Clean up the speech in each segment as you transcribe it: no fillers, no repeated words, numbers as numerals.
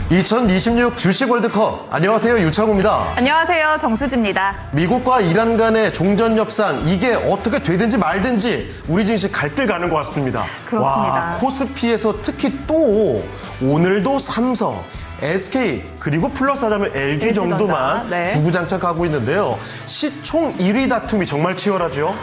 2026 주식 월드컵. 안녕하세요, 유창우입니다. 안녕하세요, 정수지입니다. 미국과 이란 간의 종전 협상, 이게 어떻게 되든지 말든지 우리 증시 갈 길 가는 것 같습니다. 그렇습니다. 와, 코스피에서 특히 또 오늘도 삼성, SK 그리고 플러스 하자면 LG 정도만 네. 주구장창 가고 있는데요. 시총 1위 다툼이 정말 치열하죠.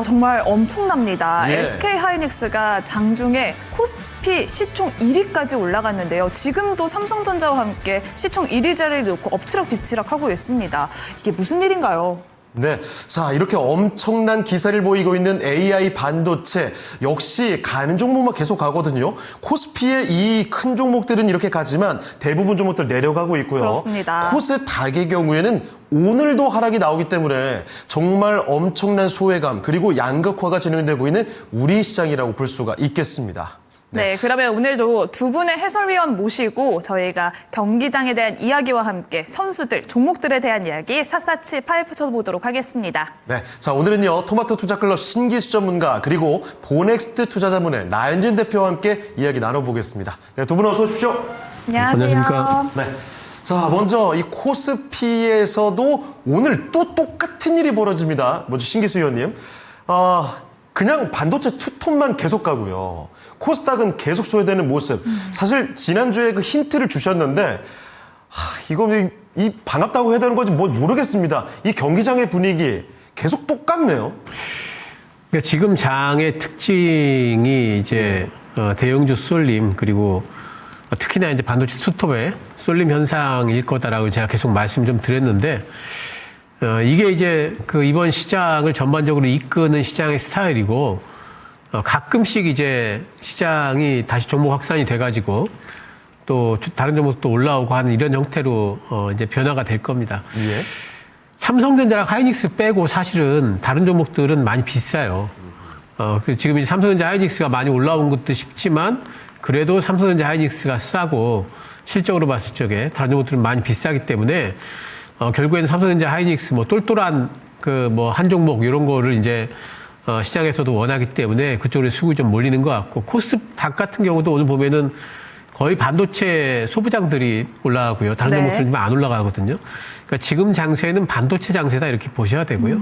정말 엄청납니다. 예. SK 하이닉스가 장중에 코스피 시총 1위까지 올라갔는데요. 지금도 삼성전자와 함께 시총 1위 자리를 놓고 엎치락뒤치락 하고 있습니다. 이게 무슨 일인가요? 네. 자, 이렇게 엄청난 기세를 보이고 있는 AI 반도체 역시 가는 종목만 계속 가거든요. 코스피의 이 큰 종목들은 이렇게 가지만 대부분 종목들 내려가고 있고요. 그렇습니다. 코스닥의 경우에는 오늘도 하락이 나오기 때문에 정말 엄청난 소외감 그리고 양극화가 진행되고 있는 우리 시장이라고 볼 수가 있겠습니다. 네, 그러면 오늘도 두 분의 해설위원 모시고 저희가 경기장에 대한 이야기와 함께 선수들, 종목들에 대한 이야기 샅샅이 파헤쳐보도록 하겠습니다. 네, 자 오늘은요 토마토 투자클럽 신기수 전문가 그리고 보넥스트 투자자문의 나연진 대표와 함께 이야기 나눠보겠습니다. 네, 두 분 어서 오십시오. 안녕하세요. 안녕하십니까. 네. 자, 먼저 이 코스피에서도 오늘 또 똑같은 일이 벌어집니다. 먼저 신기수 의원님. 그냥 반도체 투톱만 계속 가고요. 코스닥은 계속 소외되는 모습. 사실 지난주에 그 힌트를 주셨는데 이거 이 반갑다고 해야 되는 건지 뭐 모르겠습니다. 이 경기장의 분위기 계속 똑같네요. 그러니까 지금 장의 특징이 이제 대형주 쏠림 그리고 특히나 이제 반도체 투톱의 쏠림 현상일 거다라고 제가 계속 말씀 좀 드렸는데 이게 이제 그 이번 시장을 전반적으로 이끄는 시장의 스타일이고 가끔씩 이제 시장이 다시 종목 확산이 돼가지고 또 다른 종목도 올라오고 하는 이런 형태로 이제 변화가 될 겁니다. 예. 삼성전자랑 하이닉스 빼고 사실은 다른 종목들은 많이 비싸요. 지금 이제 삼성전자 하이닉스가 많이 올라온 것도 쉽지만 그래도 삼성전자 하이닉스가 싸고 실적으로 봤을 적에 다른 종목들은 많이 비싸기 때문에 결국에는 삼성전자 하이닉스 뭐 똘똘한 그 뭐 한 종목 이런 거를 이제 시장에서도 원하기 때문에 그쪽으로 수급이 좀 몰리는 것 같고 코스닥 같은 경우도 오늘 보면은 거의 반도체 소부장들이 올라가고요. 다른 종목들은 안 올라가거든요. 그러니까 지금 장세는 반도체 장세다 이렇게 보셔야 되고요.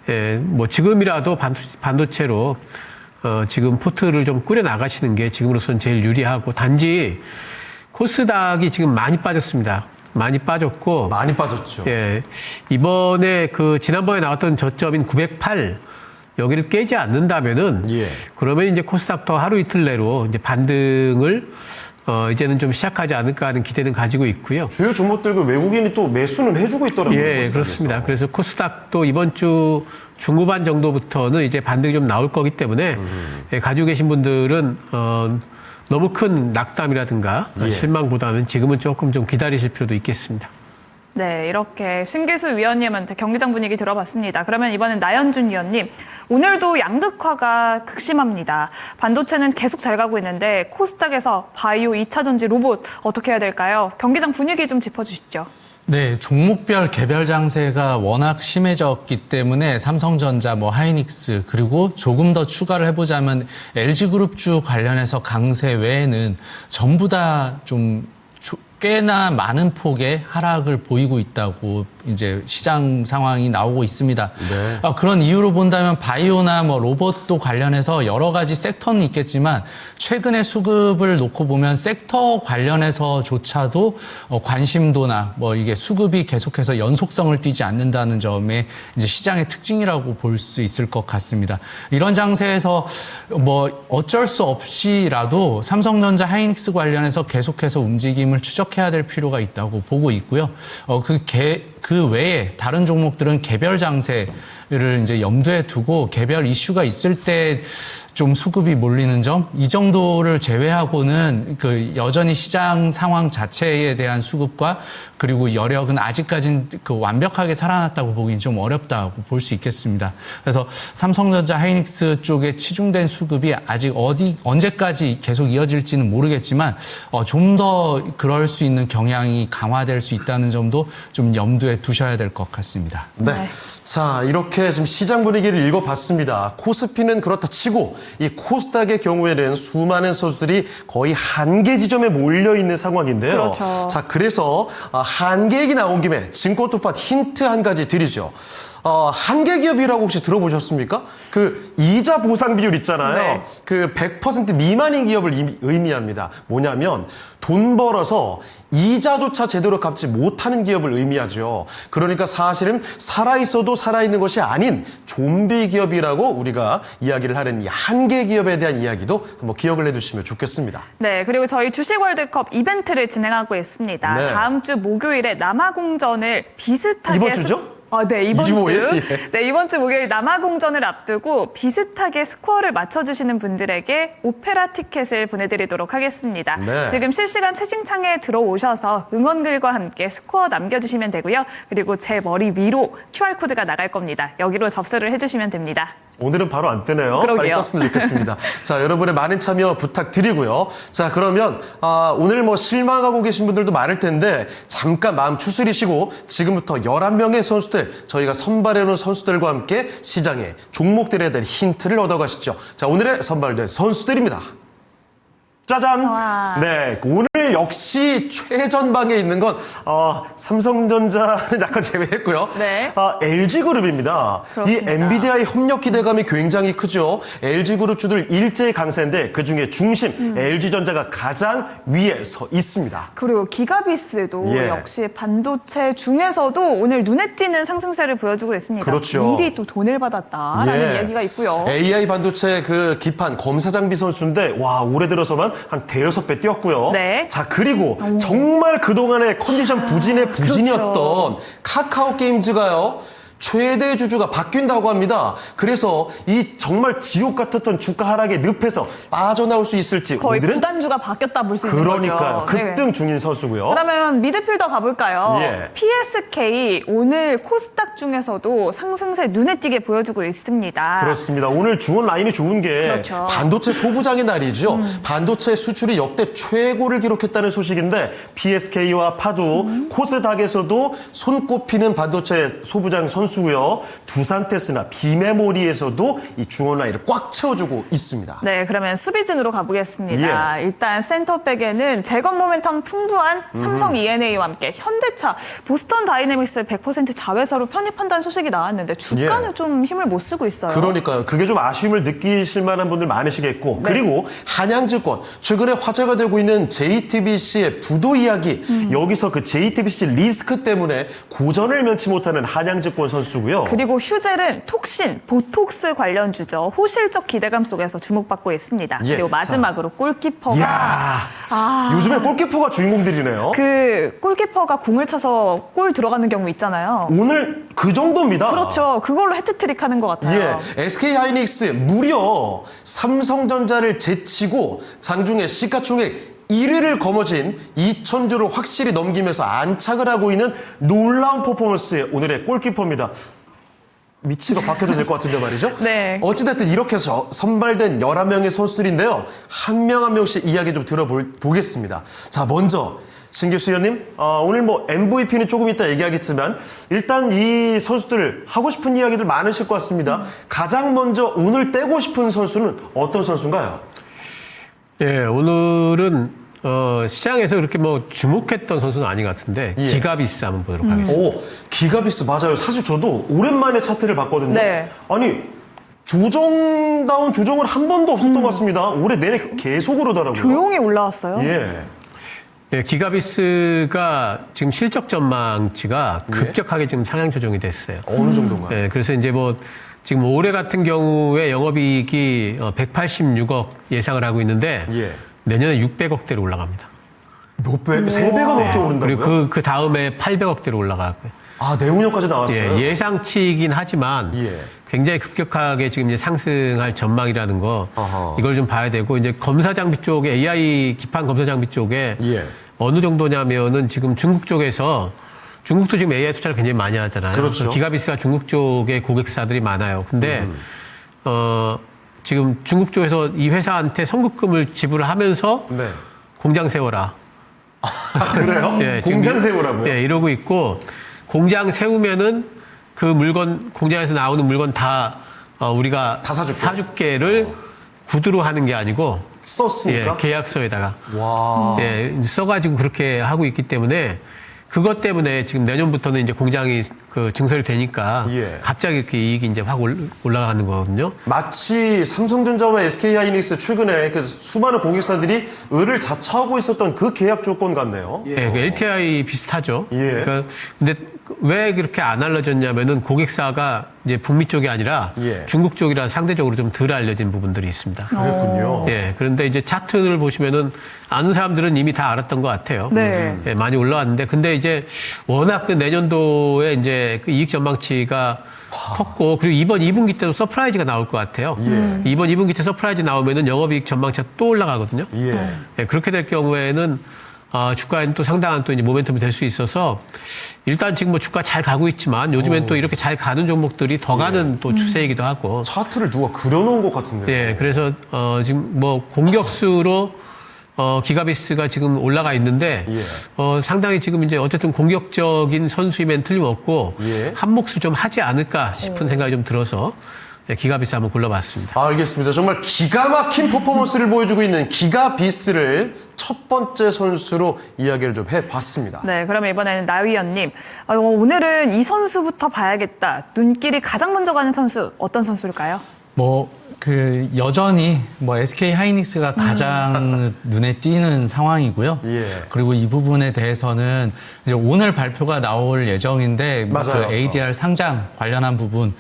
예, 뭐 지금이라도 반도체로 지금 포트를 좀 꾸려 나가시는 게 지금으로서는 제일 유리하고 단지 코스닥이 지금 많이 빠졌습니다. 많이 빠졌고. 많이 빠졌죠. 예. 이번에 그 지난번에 나왔던 저점인 908 여기를 깨지 않는다면은 예. 그러면 이제 코스닥도 하루 이틀 내로 이제 반등을 이제는 좀 시작하지 않을까 하는 기대는 가지고 있고요. 주요 종목들 그 외국인이 또 매수는 해주고 있더라고요. 예, 코스닥에서. 그렇습니다. 그래서 코스닥도 이번 주 중후반 정도부터는 이제 반등이 좀 나올 거기 때문에 예, 가지고 계신 분들은 너무 큰 낙담이라든가 예. 실망보다는 지금은 조금 좀 기다리실 필요도 있겠습니다. 네, 이렇게 신기수 위원님한테 경기장 분위기 들어봤습니다. 그러면 이번엔 나연준 위원님, 오늘도 양극화가 극심합니다. 반도체는 계속 잘 가고 있는데 코스닥에서 바이오, 2차전지, 로봇 어떻게 해야 될까요? 경기장 분위기 좀 짚어주시죠. 네, 종목별 개별 장세가 워낙 심해졌기 때문에 삼성전자, 하이닉스 그리고 조금 더 추가를 해보자면 LG그룹주 관련해서 강세 외에는 전부 다 좀 꽤나 많은 폭의 하락을 보이고 있다고 이제 시장 상황이 나오고 있습니다. 네. 그런 이유로 본다면 바이오나 로봇도 관련해서 여러 가지 섹터는 있겠지만 최근의 수급을 놓고 보면 섹터 관련해서조차도 관심도나 이게 수급이 계속해서 연속성을 띠지 않는다는 점에 이제 시장의 특징이라고 볼 수 있을 것 같습니다. 이런 장세에서 어쩔 수 없이라도 삼성전자 하이닉스 관련해서 계속해서 움직임을 추적해야 될 필요가 있다고 보고 있고요. 그 외에 다른 종목들은 개별 장세를 이제 염두에 두고 개별 이슈가 있을 때 좀 수급이 몰리는 점, 이 정도를 제외하고는 여전히 시장 상황 자체에 대한 수급과 그리고 여력은 아직까지는 완벽하게 살아났다고 보기는 좀 어렵다고 볼 수 있겠습니다. 그래서 삼성전자 하이닉스 쪽에 치중된 수급이 아직 언제까지 계속 이어질지는 모르겠지만 좀 더 그럴 수 있는 경향이 강화될 수 있다는 점도 좀 염두에 두셔야 될 것 같습니다. 네. 네. 자, 이렇게 이렇게 지금 시장 분위기를 읽어봤습니다. 코스피는 그렇다 치고 이 코스닥의 경우에는 수많은 선수들이 거의 한계 지점에 몰려 있는 상황인데요. 그렇죠. 자, 그래서 한계 얘기 나온 김에 증권 투파 힌트 한 가지 드리죠. 한계 기업이라고 혹시 들어보셨습니까? 그 이자 보상 비율 있잖아요. 네. 그 100% 미만인 기업을 의미합니다. 뭐냐면 돈 벌어서 이자조차 제대로 갚지 못하는 기업을 의미하죠. 그러니까 사실은 살아있어도 살아있는 것이 아닌 좀비 기업이라고 우리가 이야기를 하는 이 한계 기업에 대한 이야기도 한번 기억을 해두시면 좋겠습니다. 네, 그리고 저희 주식 월드컵 이벤트를 진행하고 있습니다. 네. 다음 주 목요일에 남아공전을 비슷하게 이번 주죠? 네, 이번 25일? 주. 예. 네, 이번 주 목요일 남아공전을 앞두고 비슷하게 스코어를 맞춰주시는 분들에게 오페라 티켓을 보내드리도록 하겠습니다. 네. 지금 실시간 채팅창에 들어오셔서 응원글과 함께 스코어 남겨주시면 되고요. 그리고 제 머리 위로 QR코드가 나갈 겁니다. 여기로 접수를 해주시면 됩니다. 오늘은 바로 안 뜨네요. 그러게요. 빨리 떴으면 좋겠습니다. 자, 여러분의 많은 참여 부탁드리고요. 자, 그러면 오늘 뭐 실망하고 계신 분들도 많을 텐데 잠깐 마음 추스리시고 지금부터 11명의 선수들, 저희가 선발해놓은 선수들과 함께 시장의 종목들에 대한 힌트를 얻어가시죠. 자, 오늘의 선발된 선수들입니다. 짜잔! 와. 네, 오늘 역시 최전방에 있는 건 삼성전자는 약간 제외했고요. 네. LG그룹입니다. 그렇습니다. 이 엔비디아의 협력 기대감이 굉장히 크죠. LG그룹 주들 일제히 강세인데 그중에 중심 LG전자가 가장 위에 서 있습니다. 그리고 기가비스도 예. 역시 반도체 중에서도 오늘 눈에 띄는 상승세를 보여주고 있습니다. 그렇죠. 미리 또 돈을 받았다라는 예. 이야기가 있고요. AI 반도체 그 기판 검사장비 선수인데 와 올해 들어서만 한 대여섯 배 뛰었고요. 네. 자 그리고 정말 그동안의 컨디션 부진의 부진이었던 그렇죠. 카카오 게임즈가요. 최대 주주가 바뀐다고 합니다. 그래서 이 정말 지옥 같았던 주가 하락의 늪에서 빠져나올 수 있을지 거의 오늘은 구단주가 바뀌었다 볼 수 있는 그러니까요. 거죠. 네. 급등 중인 선수고요. 그러면 미드필더 가볼까요? 예. PSK 오늘 코스닥 중에서도 상승세 눈에 띄게 보여주고 있습니다. 그렇습니다. 오늘 중원 라인이 좋은 게 그렇죠. 반도체 소부장의 날이죠. 반도체 수출이 역대 최고를 기록했다는 소식인데 PSK와 파두, 코스닥에서도 손꼽히는 반도체 소부장 선수고요. 두산테스나 비메모리에서도 이 중원 라인을 꽉 채워주고 있습니다. 네, 그러면 수비진으로 가보겠습니다. 예. 일단 센터백에는 재건 모멘텀 풍부한 삼성 E&A와 함께 현대차, 보스턴 다이내믹스 100% 자회사로 편입한다는 소식이 나왔는데 주가는 예. 좀 힘을 못 쓰고 있어요. 그러니까요. 그게 좀 아쉬움을 느끼실 만한 분들 많으시겠고 네. 그리고 한양증권 최근에 화제가 되고 있는 JTBC의 부도 이야기 여기서 그 JTBC 리스크 때문에 고전을 면치 못하는 한양증권 선수고요. 그리고 휴젤은 톡신, 보톡스 관련주죠. 호실적 기대감 속에서 주목받고 있습니다. 예. 그리고 마지막으로 골키퍼가 이야, 요즘에 골키퍼가 주인공들이네요. 그 골키퍼가 공을 차서 골 들어가는 경우 있잖아요. 오늘 그 정도입니다. 그렇죠. 그걸로 해트트릭 하는 것 같아요. 예, SK 하이닉스 무려 삼성전자를 제치고 장중에 시가총액 1위를 거머쥔 2,000조를 확실히 넘기면서 안착을 하고 있는 놀라운 퍼포먼스의 오늘의 골키퍼입니다. 위치가 바뀌어도 될 것 같은데 말이죠. 네. 어찌됐든 이렇게 해서 선발된 11명의 선수들인데요. 한 명 한 명씩 이야기 좀 들어보겠습니다. 자, 먼저 신기수 의원님, 오늘 뭐 MVP는 조금 이따 얘기하겠지만 일단 이 선수들 하고 싶은 이야기들 많으실 것 같습니다. 가장 먼저 오늘 떼고 싶은 선수는 어떤 선수인가요? 예, 오늘은 시장에서 그렇게 뭐 주목했던 선수는 아닌 것 같은데 예. 기가비스 한번 보도록 하겠습니다. 오, 기가비스 맞아요. 사실 저도 오랜만에 차트를 봤거든요. 네. 아니 조정다운 조정은 한 번도 없었던 것 같습니다. 올해 내내 계속 오르더라고요. 조용히 올라왔어요. 예. 예, 기가비스가 지금 실적 전망치가 예. 급격하게 지금 상향 조정이 됐어요. 어느 정도인가요? 예, 그래서 이제 뭐 지금 올해 같은 경우에 영업이익이 186억 예상을 하고 있는데 예. 내년에 600억대로 올라갑니다. 몇 배? 세 배가 넘게 오른다고요? 그리고 그 다음에 800억대로 올라가고요. 아, 내후년까지 나왔어요? 예상치이긴 하지만 예. 굉장히 급격하게 지금 이제 상승할 전망이라는 거 아하. 이걸 좀 봐야 되고 이제 검사 장비 쪽에 AI 기판 검사 장비 쪽에 예. 어느 정도냐면은 지금 중국 쪽에서 중국도 지금 AI 투자를 굉장히 많이 하잖아요. 그렇죠. 기가비스가 중국 쪽에 고객사들이 많아요. 근데 지금 중국 쪽에서 이 회사한테 선급금을 지불을 하면서 네. 공장 세워라. 아, 그래요? 예, 지금 공장 세우라고요? 예, 이러고 있고 공장 세우면은 그 물건 공장에서 나오는 물건 다 우리가 다 사줄게. 사줄게를 구두로 하는 게 아니고 썼습니까? 예, 계약서에다가 와. 예, 써가지고 그렇게 하고 있기 때문에 그것 때문에 지금 내년부터는 이제 공장이 그 증설이 되니까 예. 갑자기 이렇게 이익이 이제 확 올라가는 거거든요. 마치 삼성전자와 SK하이닉스 최근에 그 수많은 고객사들이 을을 자처하고 있었던 그 계약 조건 같네요. 예, 그 LTI 비슷하죠. 예. 그러니까 근데 왜 그렇게 안 알려졌냐면은 고객사가 이제 북미 쪽이 아니라 예. 중국 쪽이라 상대적으로 좀 덜 알려진 부분들이 있습니다. 그렇군요. 예, 그런데 이제 차트를 보시면은 아는 사람들은 이미 다 알았던 것 같아요. 네. 예, 많이 올라왔는데, 근데 이제 워낙 그 내년도에 이제 그 이익 전망치가 컸고, 그리고 이번 2분기 때도 서프라이즈가 나올 것 같아요. 이번 2분기 때 서프라이즈 나오면은 영업이익 전망치가 또 올라가거든요. 예. 예, 그렇게 될 경우에는 주가에는 또 상당한 또 이제 모멘텀이 될 수 있어서 일단 지금 뭐 주가 잘 가고 있지만 요즘엔 또 이렇게 잘 가는 종목들이 더 가는 또 추세이기도 하고. 차트를 누가 그려놓은 것 같은데요. 예, 그래서 지금 뭐 공격수로 기가비스가 지금 올라가 있는데 예. 상당히 지금 이제 어쨌든 공격적인 선수이면 틀림없고 예. 한 몫을 좀 하지 않을까 싶은 생각이 좀 들어서 예, 기가비스 한번 골라봤습니다. 알겠습니다. 정말 기가 막힌 퍼포먼스를 보여주고 있는 기가비스를 첫 번째 선수로 이야기를 좀 해봤습니다. 네, 그러면 이번에는 나 위원님. 오늘은 이 선수부터 봐야겠다. 눈길이 가장 먼저 가는 선수, 어떤 선수일까요? 여전히 SK 하이닉스가 가장 눈에 띄는 상황이고요. 예. 그리고 이 부분에 대해서는 이제 오늘 발표가 나올 예정인데 맞아요. 그 ADR 상장 관련한 부분,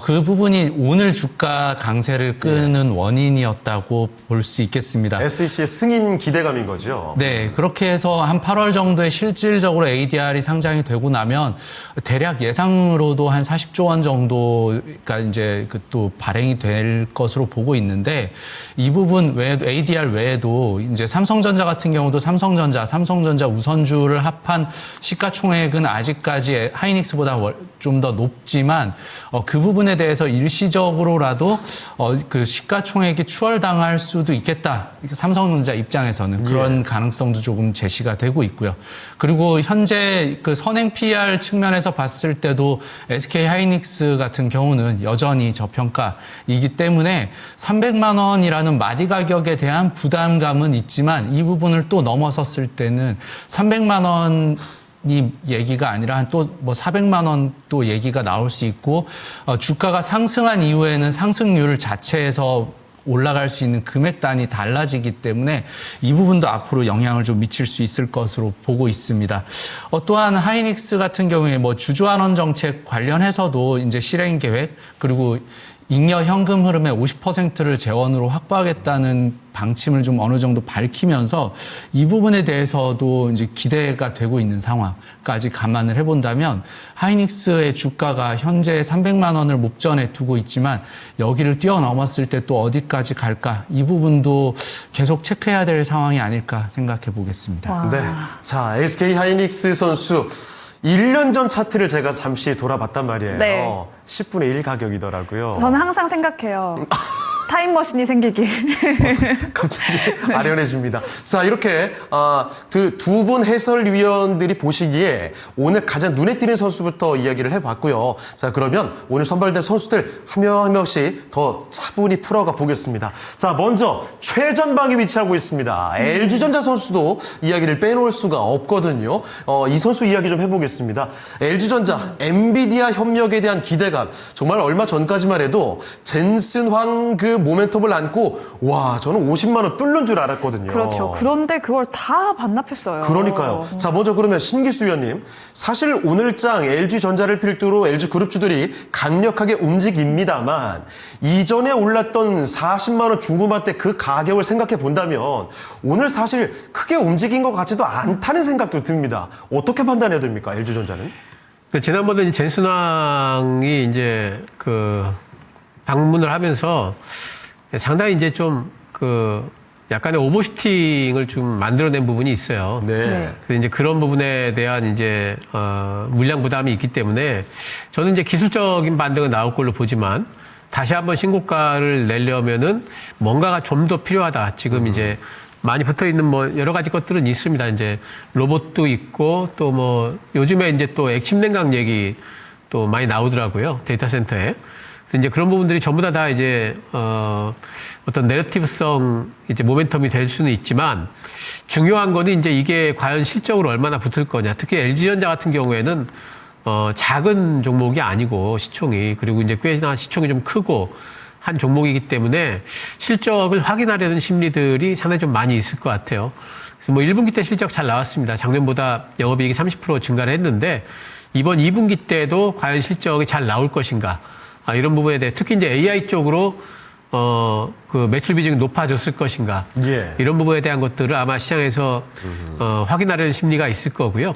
그 부분이 오늘 주가 강세를 끄는 원인이었다고 볼 수 있겠습니다. SEC의 승인 기대감인 거죠. 네, 그렇게 해서 한 8월 정도에 실질적으로 ADR이 상장이 되고 나면 대략 예상으로도 한 40조 원 정도가 이제 또 발행이 될 것으로 보고 있는데 이 부분 외에도 ADR 외에도 이제 삼성전자 같은 경우도 삼성전자 우선주를 합한 시가총액은 아직까지 하이닉스보다 좀 더 높지만 그 부분에 대해서 일시적으로라도 그 시가총액이 추월당할 수도 있겠다. 삼성전자 입장에서는 그런 가능성도 조금 제시가 되고 있고요. 그리고 현재 그 선행 PR 측면에서 봤을 때도 SK 하이닉스 같은 경우는 여전히 저평가이기 때문에 300만 원이라는 마디 가격에 대한 부담감은 있지만 이 부분을 또 넘어섰을 때는 300만 원 이 얘기가 아니라 한 또 400만 원 또 얘기가 나올 수 있고 주가가 상승한 이후에는 상승률 자체에서 올라갈 수 있는 금액 단위 달라지기 때문에 이 부분도 앞으로 영향을 좀 미칠 수 있을 것으로 보고 있습니다. 또한 하이닉스 같은 경우에 주주환원 정책 관련해서도 이제 실행 계획 그리고 잉여 현금 흐름의 50%를 재원으로 확보하겠다는 방침을 좀 어느 정도 밝히면서 이 부분에 대해서도 이제 기대가 되고 있는 상황까지 감안을 해본다면 하이닉스의 주가가 현재 300만 원을 목전에 두고 있지만 여기를 뛰어넘었을 때 또 어디까지 갈까 이 부분도 계속 체크해야 될 상황이 아닐까 생각해 보겠습니다. 네. 자, SK 하이닉스 선수 1년 전 차트를 제가 잠시 돌아봤단 말이에요. 네. 10분의 1 가격이더라고요. 저는 항상 생각해요. 타임머신이 생기길. 갑자기 아련해집니다. 자, 이렇게 그 두 분 해설위원들이 보시기에 오늘 가장 눈에 띄는 선수부터 이야기를 해봤고요. 자, 그러면 오늘 선발된 선수들 한 명 한 명씩 더 차분히 풀어가 보겠습니다. 자, 먼저 최전방에 위치하고 있습니다. LG전자 선수도 이야기를 빼놓을 수가 없거든요. 이 선수 이야기 좀 해보겠습니다. LG전자, 엔비디아 협력에 대한 기대감. 정말 얼마 전까지만 해도 젠슨 황 그 모멘텀을 안고 와 저는 50만 원 뚫는 줄 알았거든요. 그렇죠. 그런데 그걸 다 반납했어요. 그러니까요. 자, 먼저 그러면 신기수 위원님. 사실 오늘장 LG전자를 필두로 LG그룹주들이 강력하게 움직입니다만 이전에 올랐던 40만 원 중후반대 그 가격을 생각해 본다면 오늘 사실 크게 움직인 것 같지도 않다는 생각도 듭니다. 어떻게 판단해야 됩니까? LG전자는? 지난번에 젠순왕이 이제 방문을 하면서 상당히 이제 좀 약간의 오버슈팅을 좀 만들어낸 부분이 있어요. 네. 그래서 이제 그런 부분에 대한 이제 물량 부담이 있기 때문에 저는 이제 기술적인 반등은 나올 걸로 보지만 다시 한번 신고가를 내려면은 뭔가가 좀 더 필요하다. 지금 이제 많이 붙어 있는 여러 가지 것들은 있습니다. 이제 로봇도 있고 또 요즘에 이제 또 액침 냉각 얘기 또 많이 나오더라고요. 데이터 센터에. 그래서 이제 그런 부분들이 전부 다 이제, 어떤 내러티브성 이제 모멘텀이 될 수는 있지만 중요한 거는 이제 이게 과연 실적으로 얼마나 붙을 거냐. 특히 LG전자 같은 경우에는 작은 종목이 아니고 시총이 그리고 이제 꽤나 시총이 좀 크고 한 종목이기 때문에 실적을 확인하려는 심리들이 상당히 좀 많이 있을 것 같아요. 그래서 뭐 1분기 때 실적 잘 나왔습니다. 작년보다 영업이익이 30% 증가를 했는데 이번 2분기 때도 과연 실적이 잘 나올 것인가. 이런 부분에 대해 특히 이제 AI 쪽으로 그 매출 비중이 높아졌을 것인가. 예. 이런 부분에 대한 것들을 아마 시장에서 확인하려는 심리가 있을 거고요.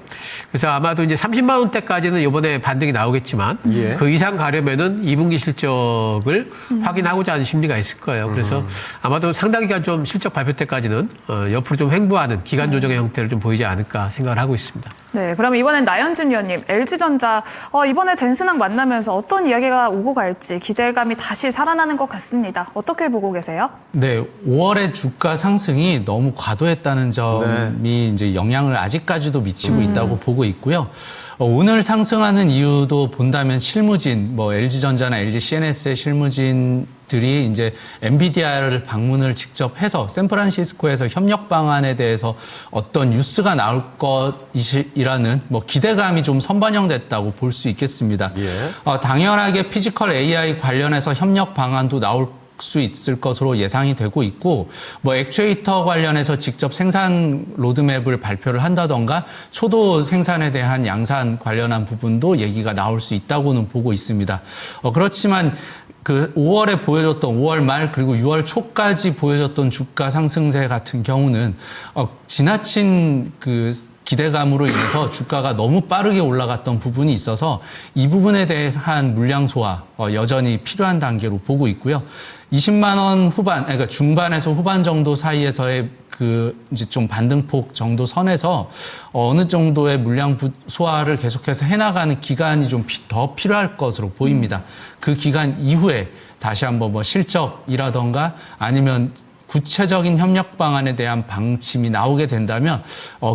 그래서 아마도 이제 30만 원대까지는 이번에 반등이 나오겠지만 예. 그 이상 가려면은 2분기 실적을 확인하고자 하는 심리가 있을 거예요. 그래서 아마도 상당 기간 좀 실적 발표 때까지는 옆으로 좀 횡보하는 기간 조정의 형태를 좀 보이지 않을까 생각을 하고 있습니다. 네, 그럼 이번엔 나연준 위원님, LG전자 이번에 젠스랑 만나면서 어떤 이야기가 오고 갈지 기대감이 다시 살아나는 것 같습니다. 어떻게 보고 계세요? 네, 5월의 주가 상승이 너무 과도했다는 점이 이제 영향을 아직까지도 미치고 있다고 보고 있고요. 오늘 상승하는 이유도 본다면 실무진, 뭐 LG전자나 LG CNS의 실무진들이 이제 엔비디아를 방문을 직접 해서 샌프란시스코에서 협력 방안에 대해서 어떤 뉴스가 나올 것이라는 뭐 기대감이 좀 선반영됐다고 볼 수 있겠습니다. 예. 당연하게 피지컬 AI 관련해서 협력 방안도 나올 수 있을 것으로 예상이 되고 있고 뭐 액추에이터 관련해서 직접 생산 로드맵을 발표를 한다던가 초도 생산에 대한 양산 관련한 부분도 얘기가 나올 수 있다고는 보고 있습니다. 그렇지만 그 5월에 보여줬던 5월 말 그리고 6월 초까지 보여줬던 주가 상승세 같은 경우는 지나친 그 기대감으로 인해서 주가가 너무 빠르게 올라갔던 부분이 있어서 이 부분에 대한 물량 소화 여전히 필요한 단계로 보고 있고요. 20만 원 후반, 그러니까 중반에서 후반 정도 사이에서의 그 이제 좀 반등폭 정도 선에서 어느 정도의 물량 소화를 계속해서 해나가는 기간이 좀 더 필요할 것으로 보입니다. 그 기간 이후에 다시 한번 뭐 실적이라던가 아니면 구체적인 협력 방안에 대한 방침이 나오게 된다면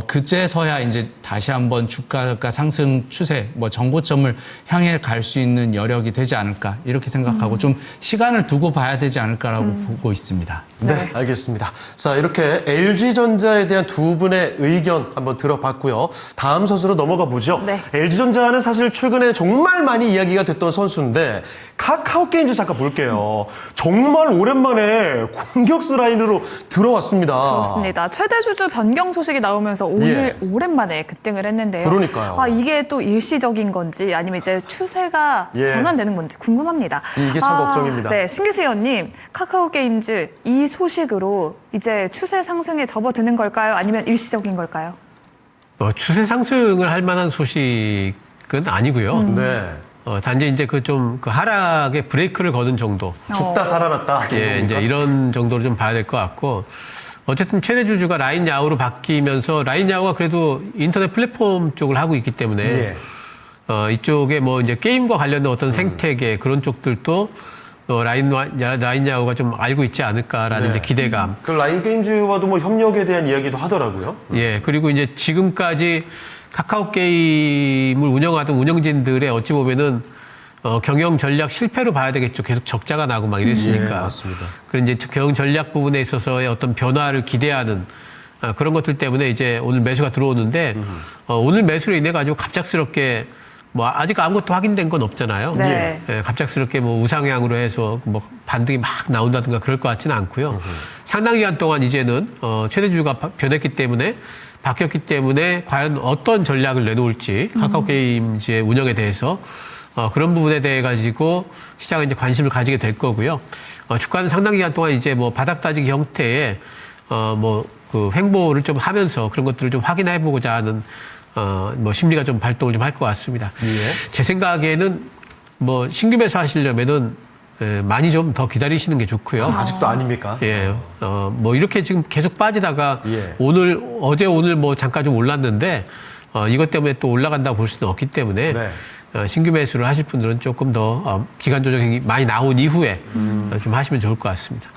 그제서야 이제 다시 한번 주가가 상승 추세, 뭐 정고점을 향해 갈 수 있는 여력이 되지 않을까 이렇게 생각하고 좀 시간을 두고 봐야 되지 않을까라고 보고 있습니다. 네, 알겠습니다. 자, 이렇게 LG전자에 대한 두 분의 의견 한번 들어봤고요. 다음 선수로 넘어가 보죠. 네. LG전자는 사실 최근에 정말 많이 이야기가 됐던 선수인데 카카오게임즈 잠깐 볼게요. 정말 오랜만에 공격수 라인으로 들어왔습니다. 그렇습니다. 최대 주주 변경 소식이 나오면서 오늘 오랜만에 급등을 했는데요. 그러니까요. 이게 또 일시적인 건지 아니면 이제 추세가 예. 변환되는 건지 궁금합니다. 이게 참 걱정입니다. 네, 신기수 의원님, 카카오게임즈 이 소식으로 이제 추세 상승에 접어드는 걸까요? 아니면 일시적인 걸까요? 추세 상승을 할 만한 소식은 아니고요. 네. 단지 이제 그 좀 그 하락에 브레이크를 거둔 정도. 죽다 살아났다. 예, 이제 이런 정도로 좀 봐야 될 것 같고. 어쨌든 최대 주주가 라인야후로 바뀌면서 라인야후가 그래도 인터넷 플랫폼 쪽을 하고 있기 때문에 예. 이쪽에 뭐 이제 게임과 관련된 어떤 생태계 그런 쪽들도 라인야후가 좀 알고 있지 않을까라는 네. 이제 기대감. 그 라인게임즈와도 뭐 협력에 대한 이야기도 하더라고요. 예, 그리고 이제 지금까지 카카오 게임을 운영하던 운영진들의 어찌 보면은 경영 전략 실패로 봐야 되겠죠. 계속 적자가 나고 막 이랬으니까. 예, 맞습니다. 그런 이제 경영 전략 부분에 있어서의 어떤 변화를 기대하는 그런 것들 때문에 이제 오늘 매수가 들어오는데 오늘 매수로 인해 가지고 갑작스럽게 뭐 아직 아무것도 확인된 건 없잖아요. 네. 예, 갑작스럽게 뭐 우상향으로 해서 뭐 반등이 막 나온다든가 그럴 것 같지는 않고요. 상당 기간 동안 이제는 최대 주주가 변했기 때문에 바뀌었기 때문에 과연 어떤 전략을 내놓을지 카카오게임즈의 운영에 대해서 그런 부분에 대해 가지고 시장은 이제 관심을 가지게 될 거고요. 주가는 상당 기간 동안 이제 뭐 바닥 따지기 형태의 뭐 그 횡보를 좀 하면서 그런 것들을 좀 확인해 보고자 하는 뭐 심리가 좀 발동을 좀 할 것 같습니다. 예. 제 생각에는 뭐 신규 매수 하시려면은 많이 좀 더 기다리시는 게 좋고요. 아직도 아닙니까? 예, 뭐 이렇게 지금 계속 빠지다가 예. 어제 오늘 뭐 잠깐 좀 올랐는데 이것 때문에 또 올라간다고 볼 수는 없기 때문에 네. 신규 매수를 하실 분들은 조금 더 기간 조정이 많이 나온 이후에 좀 하시면 좋을 것 같습니다.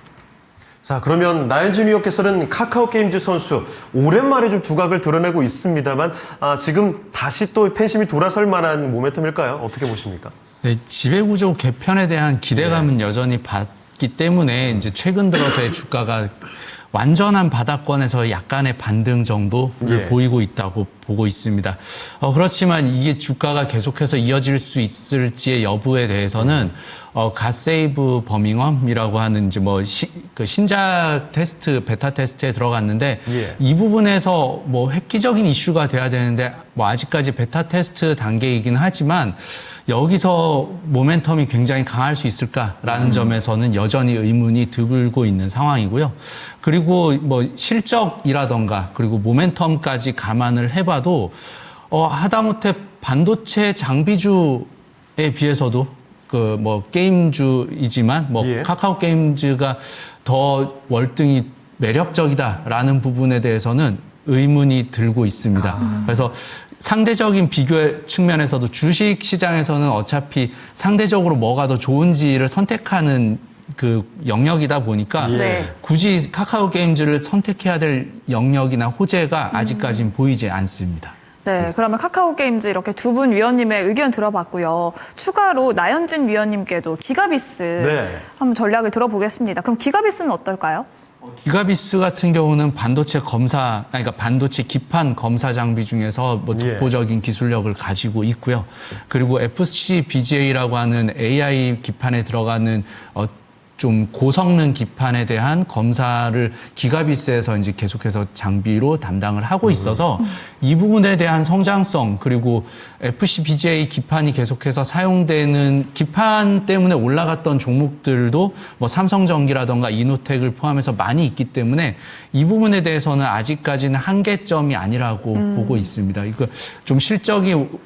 자, 그러면 나현준 위원께서는 카카오 게임즈 선수 오랜만에 좀 두각을 드러내고 있습니다만 지금 다시 또 팬심이 돌아설 만한 모멘텀일까요? 어떻게 보십니까? 네, 지배구조 개편에 대한 기대감은 여전히 받기 때문에 이제 최근 들어서의 주가가 완전한 바닥권에서 약간의 반등 정도를 보이고 있다고 보고 있습니다. 그렇지만 이게 주가가 계속해서 이어질 수 있을지의 여부에 대해서는 갓세이브 버밍엄이라고 하는 이제 그 신작 테스트, 베타 테스트에 들어갔는데 이 부분에서 뭐 획기적인 이슈가 돼야 되는데 뭐 아직까지 베타 테스트 단계이긴 하지만 여기서 모멘텀이 굉장히 강할 수 있을까라는 점에서는 여전히 의문이 들고 있는 상황이고요. 그리고 뭐 실적이라던가 그리고 모멘텀까지 감안을 해봐도 하다못해 반도체 장비주에 비해서도 그 뭐 게임주이지만 뭐 카카오 게임즈가 더 월등히 매력적이다라는 부분에 대해서는 의문이 들고 있습니다. 그래서 상대적인 비교 측면에서도 주식 시장에서는 어차피 상대적으로 뭐가 더 좋은지를 선택하는 그 영역이다 보니까 굳이 카카오 게임즈를 선택해야 될 영역이나 호재가 아직까지는 보이지 않습니다. 네, 그러면 카카오 게임즈 이렇게 두 분 위원님의 의견 들어봤고요. 추가로 나현진 위원님께도 기가비스 한번 전략을 들어보겠습니다. 그럼 기가비스는 어떨까요? 기가비스 같은 경우는 반도체 그러니까 반도체 기판 검사 장비 중에서 뭐 독보적인 기술력을 가지고 있고요. 그리고 FCBGA라고 하는 AI 기판에 들어가는 좀 고성능 기판에 대한 검사를 기가비스에서 이제 계속해서 장비로 담당을 하고 있어서 이 부분에 대한 성장성 그리고 FCBGA 기판이 계속해서 사용되는 기판 때문에 올라갔던 종목들도 뭐 삼성전기라던가 이노텍을 포함해서 많이 있기 때문에 이 부분에 대해서는 아직까지는 한계점이 아니라고 보고 있습니다. 이거 좀